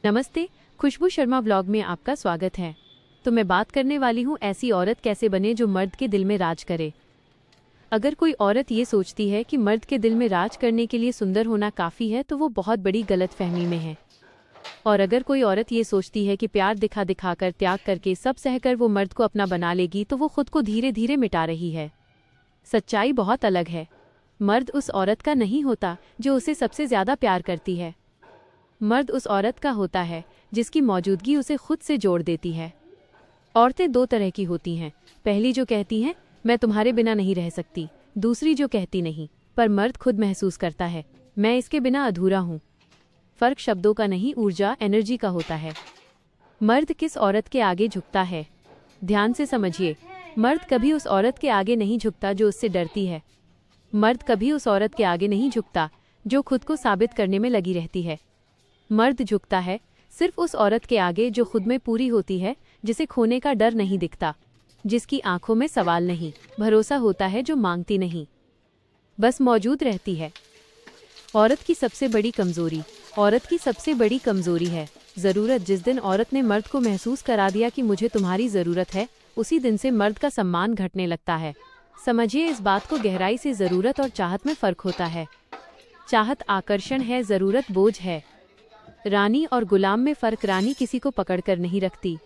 नमस्ते। खुशबू शर्मा व्लॉग में आपका स्वागत है। तो मैं बात करने वाली हूँ ऐसी औरत कैसे बने जो मर्द के दिल में राज करे। अगर कोई औरत ये सोचती है कि मर्द के दिल में राज करने के लिए सुंदर होना काफ़ी है तो वो बहुत बड़ी गलतफहमी में है। और अगर कोई औरत ये सोचती है कि प्यार दिखा दिखाकर त्याग करके सब सहकर वो मर्द को अपना बना लेगी तो वो खुद को धीरे धीरे मिटा रही है। सच्चाई बहुत अलग है। मर्द उस औरत का नहीं होता जो उसे सबसे ज़्यादा प्यार करती है। मर्द उस औरत का होता है जिसकी मौजूदगी उसे खुद से जोड़ देती है। औरतें दो तरह की होती हैं। पहली जो कहती हैं मैं तुम्हारे बिना नहीं रह सकती, दूसरी जो कहती नहीं, पर मर्द खुद महसूस करता है मैं इसके बिना अधूरा हूँ। फर्क शब्दों का नहीं, ऊर्जा एनर्जी का होता है। मर्द किस औरत के आगे झुकता है? ध्यान से समझिए। मर्द कभी उस औरत के आगे नहीं झुकता जो उससे डरती है। मर्द कभी उस औरत के आगे नहीं झुकता जो खुद को साबित करने में लगी रहती है। मर्द झुकता है सिर्फ उस औरत के आगे जो खुद में पूरी होती है, जिसे खोने का डर नहीं दिखता, जिसकी आंखों में सवाल नहीं, भरोसा होता है, जो मांगती नहीं, बस मौजूद रहती है। औरत की सबसे बड़ी कमजोरी है ज़रूरत। जिस दिन औरत ने मर्द को महसूस करा दिया कि मुझे तुम्हारी ज़रूरत है, उसी दिन से मर्द का सम्मान घटने लगता है। समझिए इस बात को गहराई से। ज़रूरत और चाहत में फ़र्क होता है। चाहत आकर्षण है, ज़रूरत बोझ है। रानी और गुलाम में फ़र्क। रानी किसी को पकड़कर नहीं रखती।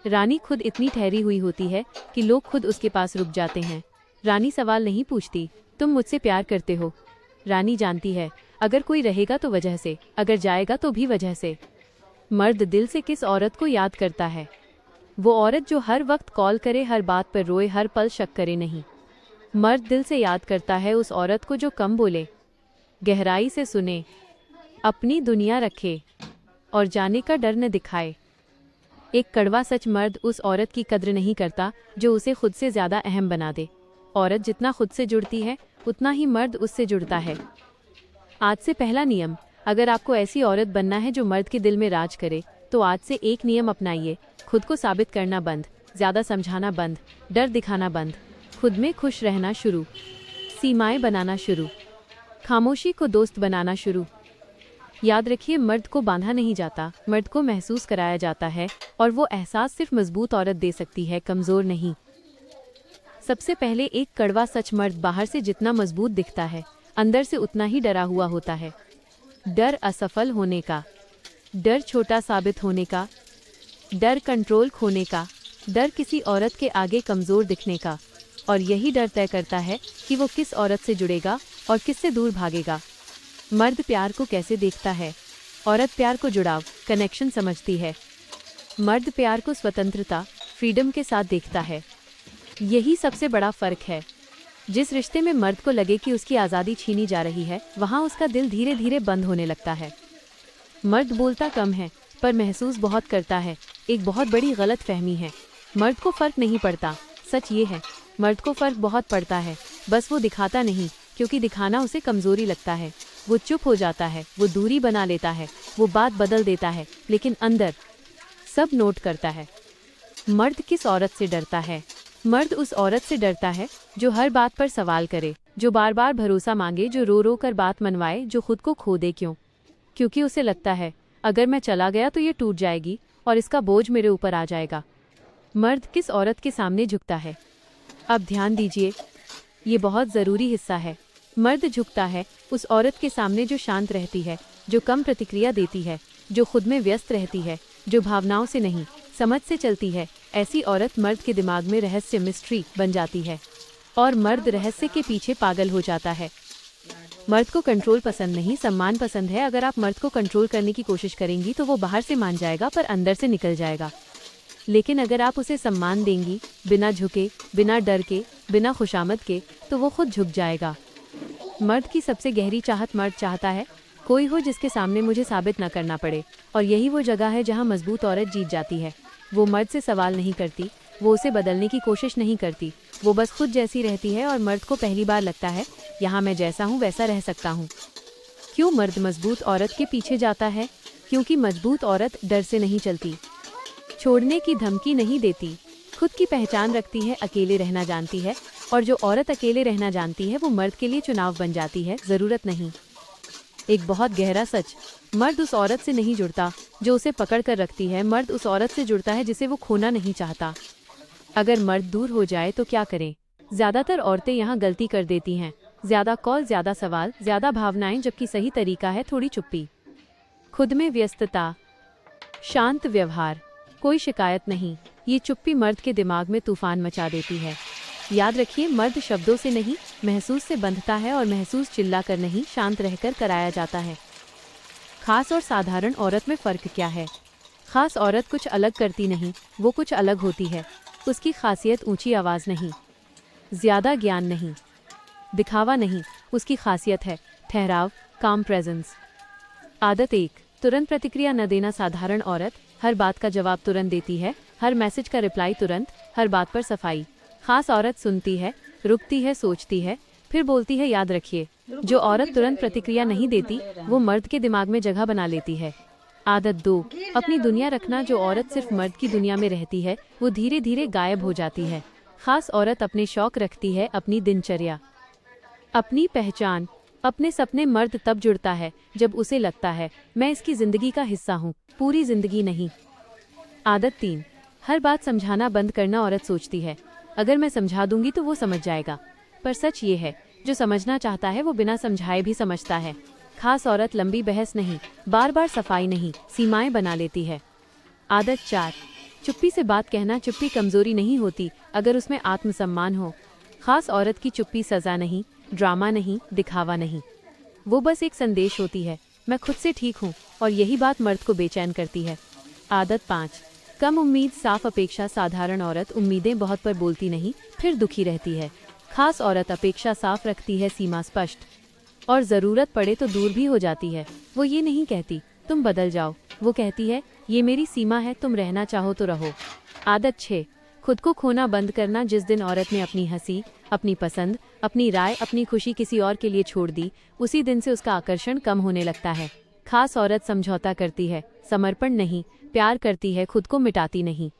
रानी खुद इतनी ठहरी हुई होती है कि लोग खुद उसके पास रुक जाते हैं। रानी सवाल नहीं पूछती तुम मुझसे प्यार करते हो। रानी जानती है अगर कोई रहेगा तो वजह से, अगर जाएगा तो भी वजह से। मर्द दिल से किस औरत को याद करता है? वो औरत जो हर वक्त कॉल करे, हर बात पर रोए, हर पल शक करे नहीं। मर्द दिल से याद करता है उस औरत को जो कम बोले, गहराई से सुने, अपनी दुनिया रखे और जाने का डर न दिखाए। एक कड़वा सच, मर्द उस औरत की कद्र नहीं करता जो उसे खुद से ज़्यादा अहम बना दे। औरत जितना खुद से जुड़ती है उतना ही मर्द उससे जुड़ता है। आज से पहला नियम, अगर आपको ऐसी औरत बनना है जो मर्द के दिल में राज करे, तो आज से एक नियम अपनाइए। खुद को साबित करना बंद, ज़्यादा समझाना बंद, डर दिखाना बंद, खुद में खुश रहना शुरू, सीमाएं बनाना शुरू, खामोशी को दोस्त बनाना शुरू। याद रखिए, मर्द को बांधा नहीं जाता, मर्द को महसूस कराया जाता है, और वो एहसास सिर्फ मजबूत औरत दे सकती है, कमज़ोर नहीं। सबसे पहले एक कड़वा सच, मर्द बाहर से जितना मजबूत दिखता है, अंदर से उतना ही डरा हुआ होता है। डर असफल होने का, डर छोटा साबित होने का, डर कंट्रोल खोने का, डर किसी औरत के आगे कमज़ोर दिखने का। और यही डर तय करता है कि वो किस औरत से जुड़ेगा और किससे दूर भागेगा। मर्द प्यार को कैसे देखता है? औरत प्यार को जुड़ाव, कनेक्शन समझती है। मर्द प्यार को स्वतंत्रता, फ्रीडम के साथ देखता है। यही सबसे बड़ा फ़र्क है। जिस रिश्ते में मर्द को लगे कि उसकी आज़ादी छीनी जा रही है, वहाँ उसका दिल धीरे धीरे बंद होने लगता है। मर्द बोलता कम है पर महसूस बहुत करता है। एक बहुत बड़ी गलत फहमी है। मर्द को फ़र्क नहीं पड़ता। सच ये है, मर्द को फ़र्क बहुत पड़ता है, बस वो दिखाता नहीं, क्योंकि दिखाना उसे कमज़ोरी लगता है। वो चुप हो जाता है, वो दूरी बना लेता है, वो बात बदल देता है, लेकिन अंदर सब नोट करता है। मर्द किस औरत से डरता है? मर्द उस औरत से डरता है जो हर बात पर सवाल करे, जो बार बार भरोसा मांगे, जो रो रो कर बात मनवाए, जो खुद को खो दे। क्यों? क्योंकि उसे लगता है अगर मैं चला गया तो ये टूट जाएगी और इसका बोझ मेरे ऊपर आ जाएगा। मर्द किस औरत के सामने झुकता है? अब ध्यान दीजिए, ये बहुत ज़रूरी हिस्सा है। मर्द झुकता है उस औरत के सामने जो शांत रहती है, जो कम प्रतिक्रिया देती है, जो खुद में व्यस्त रहती है, जो भावनाओं से नहीं समझ से चलती है। ऐसी औरत मर्द के दिमाग में रहस्य, मिस्ट्री बन जाती है, और मर्द रहस्य के पीछे पागल हो जाता है। मर्द को कंट्रोल पसंद नहीं, सम्मान पसंद है। अगर आप मर्द को कंट्रोल करने की कोशिश करेंगी तो वो बाहर से मान जाएगा पर अंदर से निकल जाएगा। लेकिन अगर आप उसे सम्मान देंगी, बिना झुके, बिना डर के, बिना खुशामद के, तो वो खुद झुक जाएगा। मर्द की सबसे गहरी चाहत, मर्द चाहता है कोई हो जिसके सामने मुझे साबित न करना पड़े, और यही वो जगह है जहाँ मजबूत औरत जीत जाती है। वो मर्द से सवाल नहीं करती, वो उसे बदलने की कोशिश नहीं करती, वो बस खुद जैसी रहती है। और मर्द को पहली बार लगता है यहाँ मैं जैसा हूँ वैसा रह सकता हूँ। क्यों मर्द मजबूत औरत के पीछे जाता है? क्योंकि मजबूत औरत डर से नहीं चलती, छोड़ने की धमकी नहीं देती, खुद की पहचान रखती है, अकेले रहना जानती है। और जो औरत अकेले रहना जानती है वो मर्द के लिए चुनाव बन जाती है, ज़रूरत नहीं। एक बहुत गहरा सच। मर्द उस औरत से नहीं जुड़ता जो उसे पकड़ कर रखती है, मर्द उस औरत से जुड़ता है जिसे वो खोना नहीं चाहता। अगर मर्द दूर हो जाए तो क्या करें? ज्यादातर औरतें यहाँ गलती कर देती हैं। ज्यादा कॉल, ज्यादा सवाल, ज्यादा भावनाएं, जबकि सही तरीका है थोड़ी चुप्पी। खुद में व्यस्तता, शांत व्यवहार, कोई शिकायत नहीं। ये चुप्पी मर्द के दिमाग में तूफान मचा देती है। याद रखिए, मर्द शब्दों से नहीं, महसूस से बंधता है, और महसूस चिल्लाकर नहीं, शांत रहकर कराया जाता है। खास और साधारण औरत में फ़र्क क्या है? खास औरत कुछ अलग करती नहीं, वो कुछ अलग होती है। उसकी खासियत ऊंची आवाज़ नहीं, ज़्यादा ज्ञान नहीं, दिखावा नहीं। उसकी खासियत है ठहराव, काम प्रेजेंस। आदत 1, तुरंत प्रतिक्रिया न देना। साधारण औरत हर बात का जवाब तुरंत देती है, हर मैसेज का रिप्लाई तुरंत, हर बात पर सफाई। खास औरत सुनती है, रुकती है, सोचती है, फिर बोलती है। याद रखिए, जो औरत तुरंत प्रतिक्रिया नहीं देती वो मर्द के दिमाग में जगह बना लेती है। आदत 2, अपनी दुनिया रखना। जो औरत सिर्फ मर्द की दुनिया में रहती है वो धीरे धीरे गायब हो जाती है। खास औरत अपने शौक रखती है, अपनी दिनचर्या, अपनी पहचान, अपने सपने। मर्द तब जुड़ता है जब उसे लगता है मैं इसकी जिंदगी का हिस्सा हूँ, पूरी जिंदगी नहीं। आदत 3, हर बात समझाना बंद करना। औरत सोचती है अगर मैं समझा दूंगी तो वो समझ जाएगा, पर सच ये है जो समझना चाहता है वो बिना समझाए भी समझता है। खास औरत लंबी बहस नहीं, बार बार सफाई नहीं, सीमाएं बना लेती है। आदत 4, चुप्पी से बात कहना। चुप्पी कमजोरी नहीं होती अगर उसमें आत्मसम्मान हो। खास औरत की चुप्पी सजा नहीं, ड्रामा नहीं, दिखावा नहीं, वो बस एक संदेश होती है, मैं खुद से ठीक हूँ। और यही बात मर्द को बेचैन करती है। आदत 5, कम उम्मीद, साफ अपेक्षा। साधारण औरत उम्मीदें बहुत पर बोलती नहीं, फिर दुखी रहती है। खास औरत अपेक्षा साफ रखती है, सीमा स्पष्ट, और ज़रूरत पड़े तो दूर भी हो जाती है। वो ये नहीं कहती तुम बदल जाओ, वो कहती है ये मेरी सीमा है, तुम रहना चाहो तो रहो। आदत 6, खुद को खोना बंद करना। जिस दिन औरत ने अपनी हंसी, अपनी पसंद, अपनी राय, अपनी खुशी किसी और के लिए छोड़ दी, उसी दिन से उसका आकर्षण कम होने लगता है। खास औरत समझौता करती है, समर्पण नहीं, प्यार करती है, खुद को मिटाती नहीं।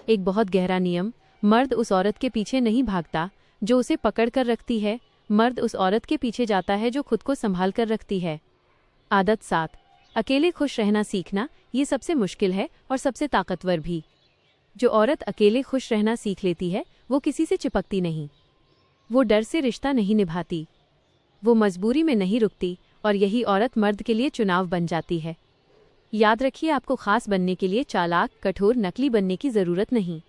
एक बहुत गहरा नियम, मर्द उस औरत के पीछे नहीं भागता जो उसे पकड़ कर रखती है, मर्द उस औरत के पीछे जाता है जो खुद को संभाल कर रखती है। आदत 7, अकेले खुश रहना सीखना। ये सबसे मुश्किल है और सबसे ताकतवर भी। जो औरत अकेले खुश रहना सीख लेती है वो किसी से चिपकती नहीं, वो डर से रिश्ता नहीं निभाती, वो मजबूरी में नहीं रुकती, और यही औरत मर्द के लिए चुनाव बन जाती है। याद रखिए, आपको खास बनने के लिए चालाक, कठोर, नकली बनने की ज़रूरत नहीं।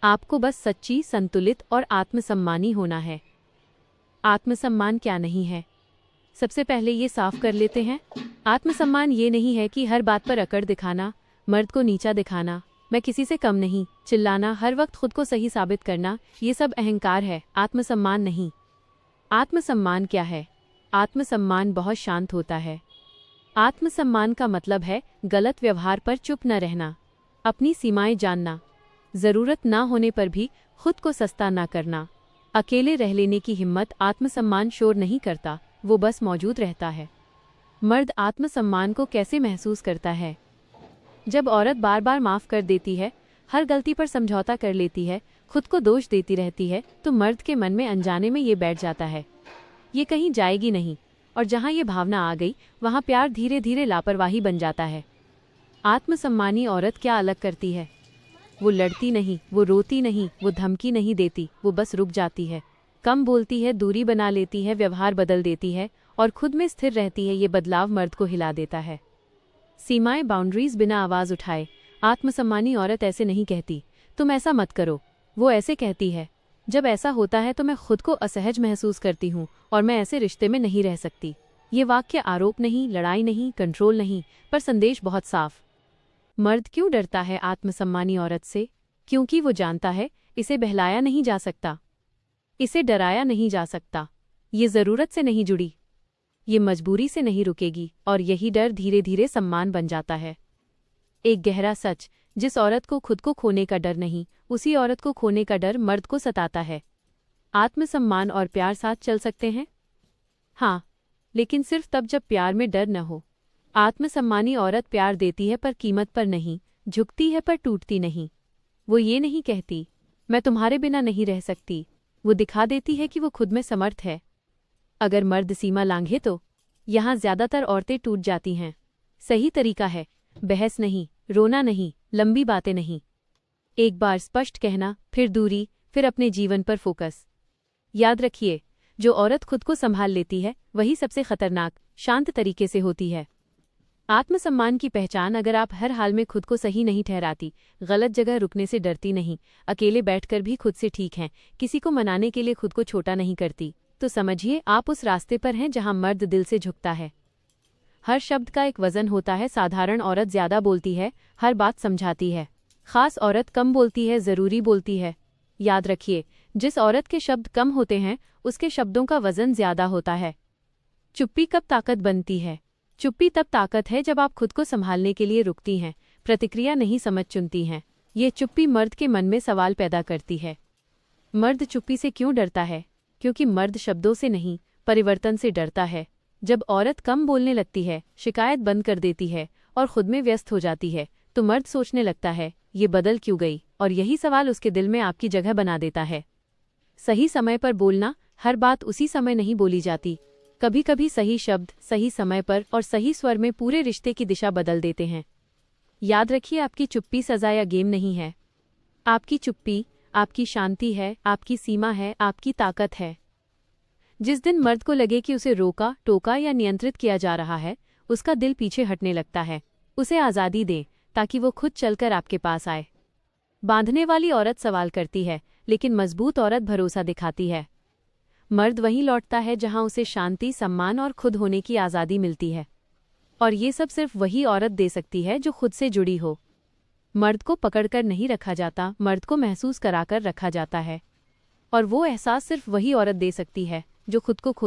आपको बस सच्ची, संतुलित और आत्मसम्मानी होना है। आत्मसम्मान क्या नहीं है, सबसे पहले ये साफ कर लेते हैं। आत्मसम्मान ये नहीं है कि हर बात पर अकड़ दिखाना, मर्द को नीचा दिखाना, मैं किसी से कम नहीं, चिल्लाना, हर वक्त खुद को सही साबित करना, ये सब अहंकार है, आत्मसम्मान नहीं। आत्मसम्मान क्या है? आत्मसम्मान बहुत शांत होता है। आत्मसम्मान का मतलब है गलत व्यवहार पर चुप न रहना, अपनी सीमाएं जानना, ज़रूरत ना होने पर भी खुद को सस्ता ना करना, अकेले रह लेने की हिम्मत। आत्मसम्मान शोर नहीं करता, वो बस मौजूद रहता है। मर्द आत्मसम्मान को कैसे महसूस करता है? जब औरत बार बार माफ़ कर देती है, हर गलती पर समझौता कर लेती है, खुद को दोष देती रहती है, तो मर्द के मन में अनजाने में ये बैठ जाता है ये कहीं जाएगी नहीं। और जहाँ ये भावना आ गई वहाँ प्यार धीरे धीरे लापरवाही बन जाता है। आत्मसम्मानी औरत क्या अलग करती है? वो लड़ती नहीं, वो रोती नहीं, वो धमकी नहीं देती, वो बस रुक जाती है, कम बोलती है, दूरी बना लेती है, व्यवहार बदल देती है, और खुद में स्थिर रहती है। ये बदलाव मर्द को हिला देता है। सीमाएं, बाउंड्रीज, बिना आवाज़ उठाए। आत्मसम्मानी औरत ऐसे नहीं कहती तुम ऐसा मत करो, वो ऐसे कहती है जब ऐसा होता है तो मैं खुद को असहज महसूस करती हूँ और मैं ऐसे रिश्ते में नहीं रह सकती। ये वाक्य आरोप नहीं, लड़ाई नहीं, कंट्रोल नहीं, पर संदेश बहुत साफ। मर्द क्यों डरता है आत्मसम्मानी औरत से? क्योंकि वो जानता है इसे बहलाया नहीं जा सकता, इसे डराया नहीं जा सकता, ये ज़रूरत से नहीं जुड़ी, ये मजबूरी से नहीं रुकेगी, और यही डर धीरे धीरे सम्मान बन जाता है। एक गहरा सच, जिस औरत को खुद को खोने का डर नहीं, उसी औरत को खोने का डर मर्द को सताता है। आत्मसम्मान और प्यार साथ चल सकते हैं? हाँ, लेकिन सिर्फ तब जब प्यार में डर न हो। आत्मसम्मानी औरत प्यार देती है पर कीमत पर नहीं, झुकती है पर टूटती नहीं। वो ये नहीं कहती मैं तुम्हारे बिना नहीं रह सकती, वो दिखा देती है कि वो खुद में समर्थ है। अगर मर्द सीमा लांघे तो यहाँ ज्यादातर औरतें टूट जाती हैं। सही तरीका है, बहस नहीं, रोना नहीं, लंबी बातें नहीं। एक बार स्पष्ट कहना, फिर दूरी, फिर अपने जीवन पर फोकस। याद रखिए, जो औरत खुद को संभाल लेती है वही सबसे खतरनाक, शांत तरीके से होती है। आत्मसम्मान की पहचान, अगर आप हर हाल में खुद को सही नहीं ठहराती, गलत जगह रुकने से डरती नहीं, अकेले बैठकर भी खुद से ठीक हैं, किसी को मनाने के लिए खुद को छोटा नहीं करती, तो समझिए आप उस रास्ते पर हैं जहां मर्द दिल से झुकता है। हर शब्द का एक वजन होता है। साधारण औरत ज्यादा बोलती है, हर बात समझाती है। खास औरत कम बोलती है, जरूरी बोलती है। याद रखिए, जिस औरत के शब्द कम होते हैं उसके शब्दों का वजन ज्यादा होता है। चुप्पी कब ताकत बनती है? चुप्पी तब ताकत है जब आप खुद को संभालने के लिए रुकती हैं, प्रतिक्रिया नहीं समझ चुनती हैं। ये चुप्पी मर्द के मन में सवाल पैदा करती है। मर्द चुप्पी से क्यों डरता है? क्योंकि मर्द शब्दों से नहीं, परिवर्तन से डरता है। जब औरत कम बोलने लगती है, शिकायत बंद कर देती है और खुद में व्यस्त हो जाती है, तो मर्द सोचने लगता है, ये बदल क्यों गई? और यही सवाल उसके दिल में आपकी जगह बना देता है। सही समय पर बोलना, हर बात उसी समय नहीं बोली जाती। कभी कभी सही शब्द सही समय पर और सही स्वर में पूरे रिश्ते की दिशा बदल देते हैं। याद रखिए, आपकी चुप्पी सजा या गेम नहीं है। आपकी चुप्पी आपकी शांति है, आपकी सीमा है, आपकी ताकत है। जिस दिन मर्द को लगे कि उसे रोका, टोका या नियंत्रित किया जा रहा है, उसका दिल पीछे हटने लगता है। उसे आज़ादी दें ताकि वो खुद चलकर आपके पास आए। बांधने वाली औरत सवाल करती है, लेकिन मजबूत औरत भरोसा दिखाती है। मर्द वहीं लौटता है जहां उसे शांति, सम्मान और खुद होने की आज़ादी मिलती है। और ये सब सिर्फ वही औरत दे सकती है जो खुद से जुड़ी हो। मर्द को पकड़कर नहीं रखा जाता, मर्द को महसूस कराकर रखा जाता है। और वो एहसास सिर्फ वही औरत दे सकती है जो खुद को खोती